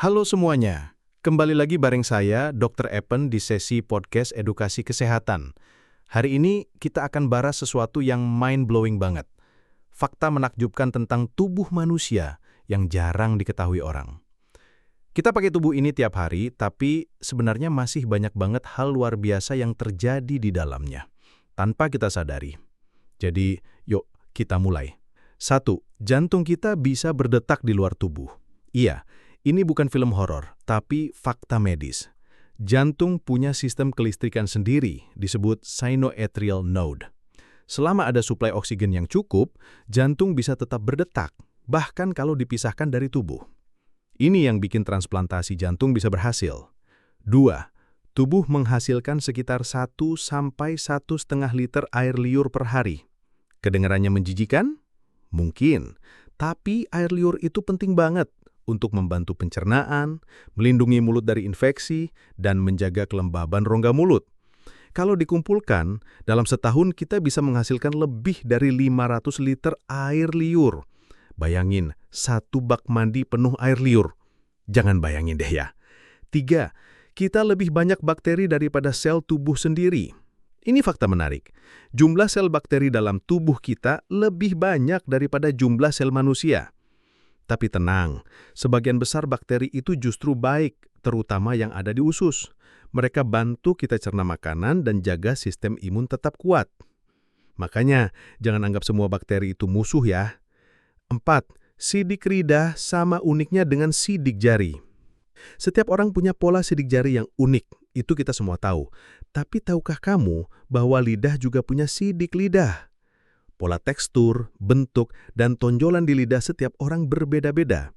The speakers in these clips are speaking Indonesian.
Halo semuanya, kembali lagi bareng saya, Dr. Epen di sesi podcast edukasi kesehatan. Hari ini kita akan bahas sesuatu yang mind-blowing banget. Fakta menakjubkan tentang tubuh manusia yang jarang diketahui orang. Kita pakai tubuh ini tiap hari, tapi sebenarnya masih banyak banget hal luar biasa yang terjadi di dalamnya, tanpa kita sadari. Jadi, yuk kita mulai. 1. Jantung kita bisa berdetak di luar tubuh. Iya, ini bukan film horor, tapi fakta medis. Jantung punya sistem kelistrikan sendiri, disebut sinoatrial node. Selama ada suplai oksigen yang cukup, jantung bisa tetap berdetak, bahkan kalau dipisahkan dari tubuh. Ini yang bikin transplantasi jantung bisa berhasil. 2. Tubuh menghasilkan sekitar 1–1,5 liter air liur per hari. Kedengarannya menjijikan? Mungkin, tapi air liur itu penting banget untuk membantu pencernaan, melindungi mulut dari infeksi, dan menjaga kelembaban rongga mulut. Kalau dikumpulkan, dalam setahun kita bisa menghasilkan lebih dari 500 liter air liur. Bayangin, 1 bak mandi penuh air liur. Jangan bayangin deh ya. 3. Kita lebih banyak bakteri daripada sel tubuh sendiri. Ini fakta menarik. Jumlah sel bakteri dalam tubuh kita lebih banyak daripada jumlah sel manusia. Tapi tenang, sebagian besar bakteri itu justru baik, terutama yang ada di usus. Mereka bantu kita cerna makanan dan jaga sistem imun tetap kuat. Makanya, jangan anggap semua bakteri itu musuh ya. 4. Sidik lidah sama uniknya dengan sidik jari. Setiap orang punya pola sidik jari yang unik, itu kita semua tahu. Tapi tahukah kamu bahwa lidah juga punya sidik lidah? Pola tekstur, bentuk, dan tonjolan di lidah setiap orang berbeda-beda.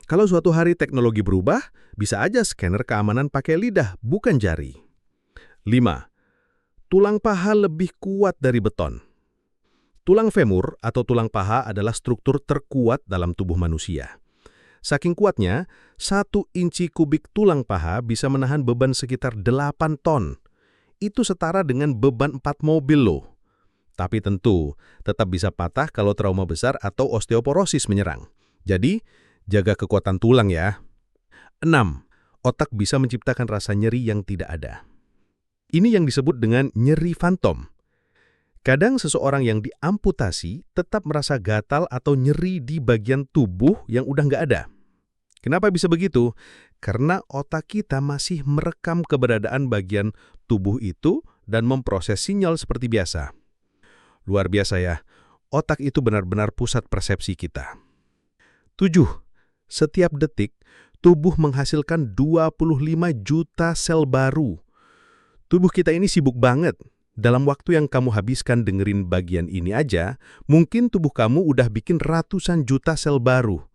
Kalau suatu hari teknologi berubah, bisa aja scanner keamanan pakai lidah, bukan jari. 5. Tulang paha lebih kuat dari beton. Tulang femur atau tulang paha adalah struktur terkuat dalam tubuh manusia. Saking kuatnya, 1 inci kubik tulang paha bisa menahan beban sekitar 8 ton. Itu setara dengan beban 4 mobil loh. Tapi tentu, tetap bisa patah kalau trauma besar atau osteoporosis menyerang. Jadi, jaga kekuatan tulang ya. 6. Otak bisa menciptakan rasa nyeri yang tidak ada. Ini yang disebut dengan nyeri fantom. Kadang seseorang yang diamputasi tetap merasa gatal atau nyeri di bagian tubuh yang udah nggak ada. Kenapa bisa begitu? Karena otak kita masih merekam keberadaan bagian tubuh itu dan memproses sinyal seperti biasa. Luar biasa ya, otak itu benar-benar pusat persepsi kita. 7. Setiap detik, tubuh menghasilkan 25 juta sel baru. Tubuh kita ini sibuk banget. Dalam waktu yang kamu habiskan dengerin bagian ini aja, mungkin tubuh kamu udah bikin ratusan juta sel baru.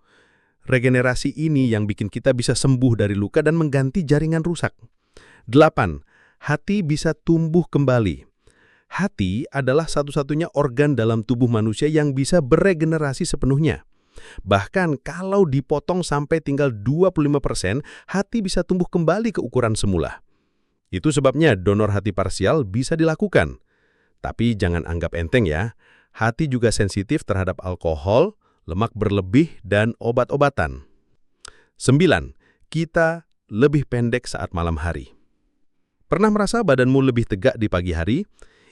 Regenerasi ini yang bikin kita bisa sembuh dari luka dan mengganti jaringan rusak. 8. Hati bisa tumbuh kembali. Hati adalah satu-satunya organ dalam tubuh manusia yang bisa beregenerasi sepenuhnya. Bahkan kalau dipotong sampai tinggal 25%, hati bisa tumbuh kembali ke ukuran semula. Itu sebabnya donor hati parsial bisa dilakukan. Tapi jangan anggap enteng ya, hati juga sensitif terhadap alkohol, lemak berlebih, dan obat-obatan. 9. Kita lebih pendek saat malam hari. Pernah merasa badanmu lebih tegak di pagi hari?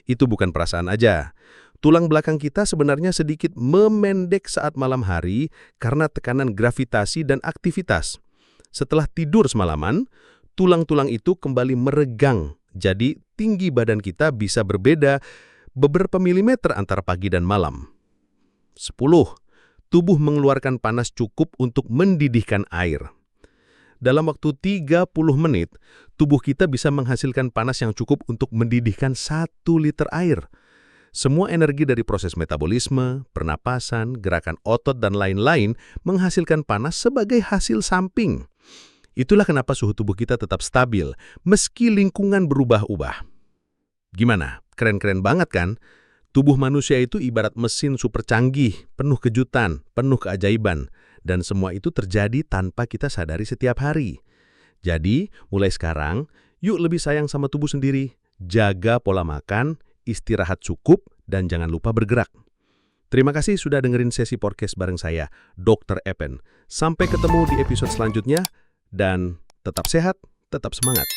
Itu bukan perasaan aja. Tulang belakang kita sebenarnya sedikit memendek saat malam hari karena tekanan gravitasi dan aktivitas. Setelah tidur semalaman, tulang-tulang itu kembali meregang. Jadi tinggi badan kita bisa berbeda beberapa milimeter antara pagi dan malam. 10. Tubuh mengeluarkan panas cukup untuk mendidihkan air. Dalam waktu 30 menit, tubuh kita bisa menghasilkan panas yang cukup untuk mendidihkan 1 liter air. Semua energi dari proses metabolisme, pernapasan, gerakan otot, dan lain-lain menghasilkan panas sebagai hasil samping. Itulah kenapa suhu tubuh kita tetap stabil, meski lingkungan berubah-ubah. Gimana? Keren-keren banget kan? Tubuh manusia itu ibarat mesin super canggih, penuh kejutan, penuh keajaiban. Dan semua itu terjadi tanpa kita sadari setiap hari. Jadi, mulai sekarang, yuk lebih sayang sama tubuh sendiri. Jaga pola makan, istirahat cukup, dan jangan lupa bergerak. Terima kasih sudah dengerin sesi podcast bareng saya, Dr. Epen. Sampai ketemu di episode selanjutnya. dan tetap sehat, tetap semangat.